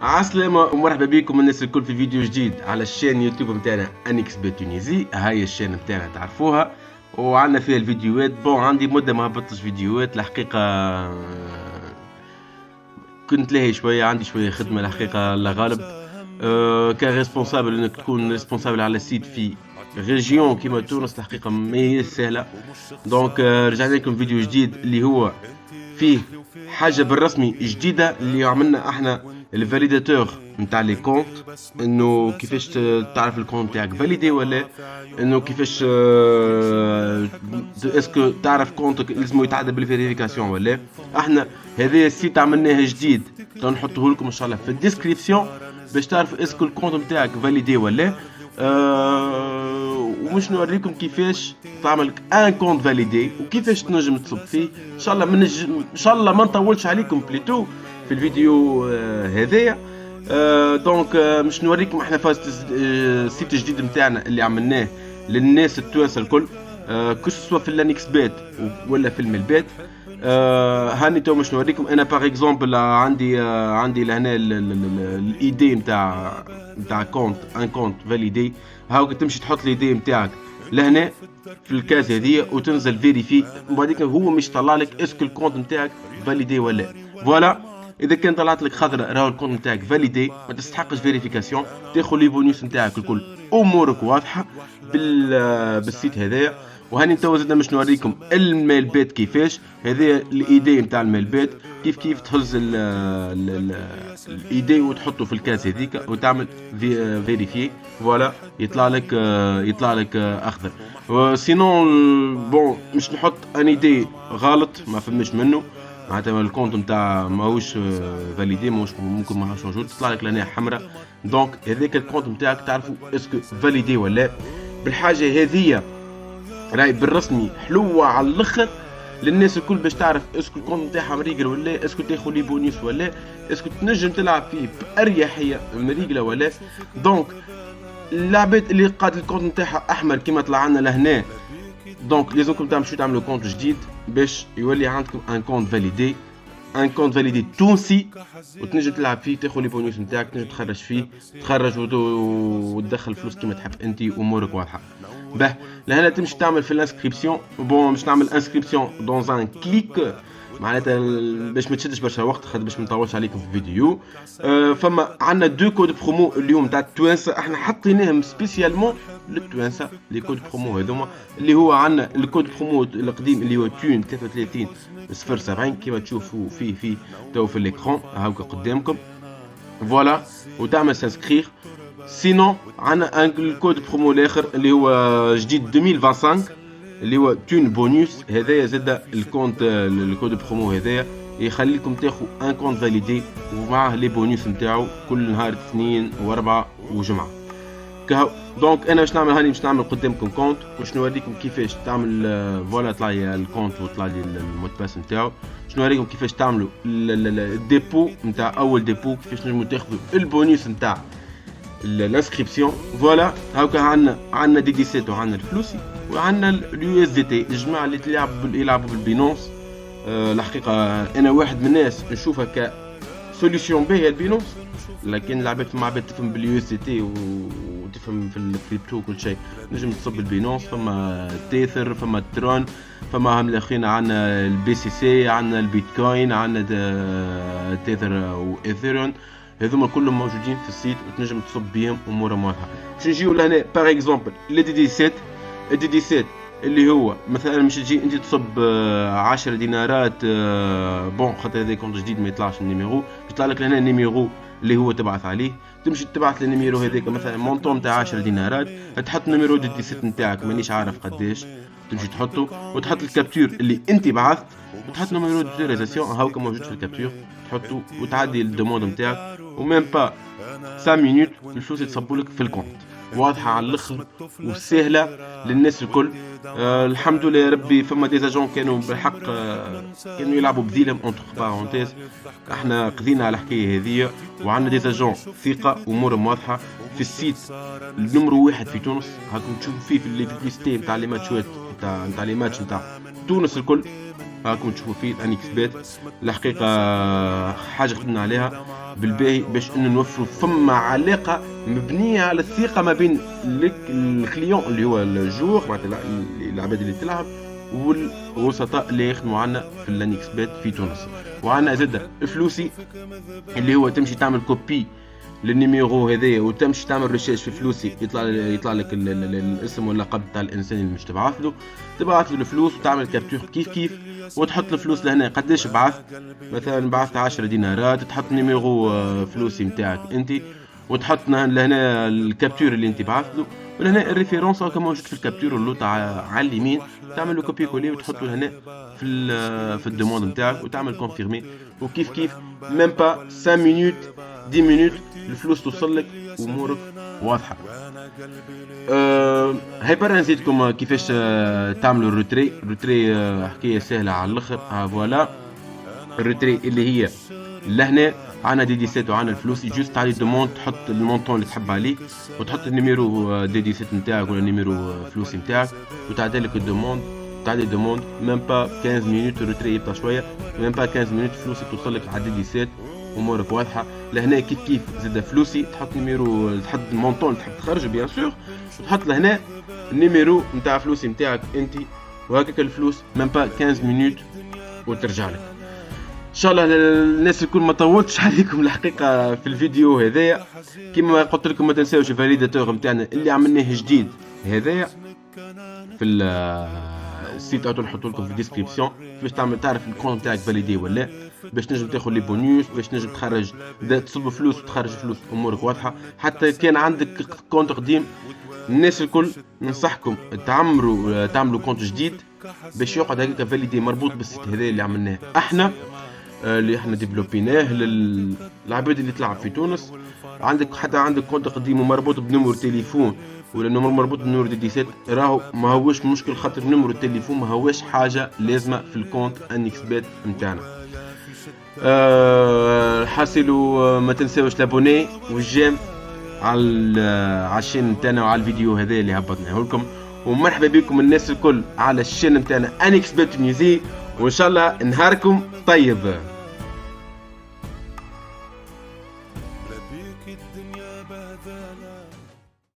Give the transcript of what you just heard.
عسلامة ومرحبا بكم الناس الكل في فيديو جديد على الشان يوتيوب متاعنا انكس بي تونيزي. هاي الشان متاعنا تعرفوها وعندنا فيها الفيديوهات. عندي مدة ما هبطتش فيديوهات الحقيقة. كنت لاهي شوية، عندي شوية خدمة الحقيقة الله غالب. كان ريسبونسابل انك تكون ريسبونسابل على السيت في ريجيون كيما تونس الحقيقة ما هي سهلة. دونك رجعنا لكم فيديو جديد اللي هو فيه حاجة بالرسمي جديدة اللي عملنا احنا الفاليداتور نتاع لي كونت، انه كيفاش تعرف الكونت تاعك فاليدي ولا، انه كيفاش اسكو تعرف كونتك لازم يتعدى بالفيريفيكاسيون ولا. احنا هذا السيت عملناه جديد تنحطه لكم ان شاء الله في الديسكريبسيون باش تعرف اسكو الكونت نتاعك فاليدي ولا. ومش نوريكم كيفاش تعمل ان كونت فاليدي وكيفاش تنجم تصب فيه ان شاء الله. ان شاء الله ما نطولش عليكم بليتو في الفيديو هذايا. دونك مش نوريكم احنا فاز السيت الجديد نتاعنا اللي عملناه للناس التوانسه الكل، كسوا في اللانكس بيت ولا في الميل بيت. هاني تو مش نوريكم انا باغ اكزومبل عندي لهنا الاي دي نتاع كونت ان كونت فاليدي. هاو تمشي تحط الاي نتاعك لهنا في الكاز هذه وتنزل فيريفي، وبعدين هو مش طلع لك اسكو الكونت نتاعك فاليدي ولا. فوالا اذا كان طلعت لك خضراء راهو الكونت نتاعك فاليدي ما تستحقش فيريفيكاسيون، تاخذ لي بونيس نتاعك الكل، امورك واضحه بالسيت هذايا. وهاني تو زدنا مش نوريكم الميل بيت كيفاش. هذه الايدي نتاع الميل بيت كيف تهز الايدي وتحطه في الكاس هذيك وتعمل فيريفي. فوالا يطلع لك اخضر. سينون مش نحط ان ايدي غلط ما فهمش منه، معناتها الكونت نتاع ماهوش فاليدي، ماهوش ممكن ماهوش موجود، تطلع لك لنا حمراء. دونك هذاك الكونت نتاعك تعرفوا اسكو فاليدي ولا. بالحاجه هذه راهي بالرسمي حلوه على الاخر للناس الكل باش تعرف اسكو الكونت نتاعها مريقل ولا، اسكو تاخذ لي بونيس ولا، اسكو تنجم تلعب فيه باريحيه مريقله ولا. دونك اللعبات اللي قاد الكونت نتاعها احمر كيما طلع لنا لهنا، دونك لازمكم تعملوا كونت جديد باش يولي عندكم ان كونت فاليدي، ان كونت فاليدي تونسي وتنجم تلعب فيه، تاخذ لي بونيس نتاعك، تنجم تخرج فيه، تخرج وتدخل فلوس كيما تحب انت، امورك واضحه. به لهنا تمشي تعمل في الانسكريبسيون. باش نعمل انسكريبسيون دون ان كليك، معناتها باش ما تشدش برشا وقت خاطر باش ما نطولش عليكم في الفيديو. فما عندنا دو كود برومو اليوم تاع التوانسه، احنا حطيناهم سبيسيالمون للتوانسه لي كود برومو هذوما. اللي هو عندنا الكود برومو القديم اللي هو تون 33 070 كيما تشوفوا فيه تو في الاكران هاكا قدامكم. فوالا وتعمل سانسكرير. سينون عندنا الكود برومو الاخر اللي هو جديد 2025 اللي هو تون بونيس. هذايا زاد الكود برومو هذايا يخليكم تاخذوا ان كونت فاليدي ومعه لي بونيس نتاعو كل نهار اثنين واربعة وجمعه. دونك انا باش نعمل هاني باش نعمل قدامكم كونت باش نوريكم كيفاش تعمل. فوالا طلع لي الكونت وطلع لي المود باس نتاعو. باش نوريكم كيفاش تعملوا الديبو نتاع اول ديبو، كيفاش نجموا تاخذوا البونيس نتاع الانسكريبسيون. فوالا هاكا عندنا دي 17 وعندنا الفلوسي وعندنا اليو اس دي تي. الجماعه اللي يلعبوا بالبينونس الحقيقه انا واحد من الناس نشوفها ك سوليسيون باهيه البينونس، لكن لعبت مع عباد تفهم باليو اس دي تي وتفهم في الكريبتو وكل شيء نجم تصب البينونس. فما تيثر، فما ترون، فما هم الاخرين عندنا البي سي سي، عندنا البيتكوين، عندنا تيثر وايثيريوم. هذوما كلهم موجودين في السيت وتنجم تصب بهم امورهم واضحه. باش نجيو لهنا باغ اكزومبل دي 17 اللي هو مثلا مش تجي انت تصب 10 دينارات. خاطر هذا كونت جديد ما يطلعش النيميرو، يطلع لك لهنا النيميرو اللي هو تبعث عليه. تمشي تبعث النيميرو هذاك مثلا مونطون تاع 10 دينارات، تحط نيميرو دي 17 نتاعك مانيش عارف قداش، تمشي تحطه وتحط الكابتور اللي انت بعثت وتحط نيميرو دو توريزاسيون هاكا موجود في الكابتور، تحطه وتعدي الدوموند نتاعك وميم با 5 مينوت الفلوس يتصبوا لك في الكونت. واضحه على الاخر وسهله للناس الكل. الحمد لله يا ربي. فما ديزاجون كانوا بالحق كانوا يلعبوا بذيلهم اونتر بارونتيز، احنا قضينا على الحكايه هذه وعندنا ديزاجون ثقه وامورهم واضحه في السيت النمرو 1 في تونس. هاكم تشوفوا فيه في الليستي نتاع لي ماتشات نتاع لي ماتش نتاع تونس الكل. راكم تشوفوا فيه الانكس بيت. الحقيقه حاجه خدمنا عليها بالباهي باش انه نوفروا فما علاقه مبنيه على الثقه ما بين الكليون اللي هو الجور معناتها العباد اللي تلعب والوسطاء اللي يخدموا عنا في الانكس بيت في تونس. وعنا زاد فلوسي اللي هو تمشي تعمل كوبي للنيميرو هذايا وتمشي تعمل ريشيرش في فلوسي، يطلع لك الاسم واللقب تاع الانسان اللي مش تبعث له الفلوس وتعمل كابتور كيف وتحط الفلوس لهنا قداش بعثت. مثلا بعثت 10 دينارات، تحط نيميرو فلوسي نتاعك انت وتحط لهنا الكابتور اللي انت بعثت له، ولهنا الريفيرونس راك موجود في الكابتور اللي تاع على اليمين، تعمل له كوبي كولي وتحطه لهنا في الدوموند نتاعك وتعمل كونفيرمي. وكيف ميم با 5 مينوت 10 مينوت الفلوس توصل لك وامورك واضحه. هاي برا نزيدكم كيفاش تعملوا الروتري حكايه سهله على الاخر. فوالا الروتري اللي هي لهنا عنا دي 17 وعنا الفلوس، جوست على دوموند تحط المونطون اللي تحب عليه وتحط النيميرو دي 17 نتاعك ولا النيميرو فلوسي نتاعك وتعدل لك الدوموند. تعدي دوموند ميم با 15 مينوت الروتري يبطا شويه، ميم با 15 مينوت فلوسي توصل لك على دي 17 امورك واضحه. لهنا كيف زاد فلوسي تحط نيميرو، تحط المونطون اللي تحب تخرج بيان سور وتحط لهنا النيميرو نتاع فلوسي نتاعك انت، وهكاك الفلوس ميم با 15 مينوت وترجع لك. ان شاء الله الناس الكل ما طولتش عليكم الحقيقه في الفيديو هذايا. كيما قلت لكم ما تنساوش الفاليداتور نتاعنا اللي عملناه جديد هذايا في السيت اوتو، نحط لكم في الديسكريبسيون باش تعرف الكونت تاعك فاليدي ولا، باش تنجم تاخذ لي بونيس، باش تنجم تخرج تصب فلوس وتخرج فلوس، امورك واضحه. حتى كان عندك كونت قديم الناس الكل ننصحكم تعملوا كونت جديد باش يقعد هكاك فاليدي مربوط بالسيت هذا اللي عملناه احنا، اللي احنا ديفلوبيناه للعباد اللي تلعب في تونس. عندك كونت قديم ومربوط بنمر تليفون ولا نمر مربوط بنمر دي 17 راهو ما هوش مشكل، خاطر نمر التليفون ما هوش حاجه لازمه في الكونت انكس بيت نتاعنا. حاسلوا ما تنساوش لابوني والجيم على الشين نتاعنا وعلى الفيديو هذا اللي هبطناه لكم. ومرحبا بكم الناس الكل على الشين نتاعنا انكس بيت تونيزي، وان شاء الله نهاركم طيب.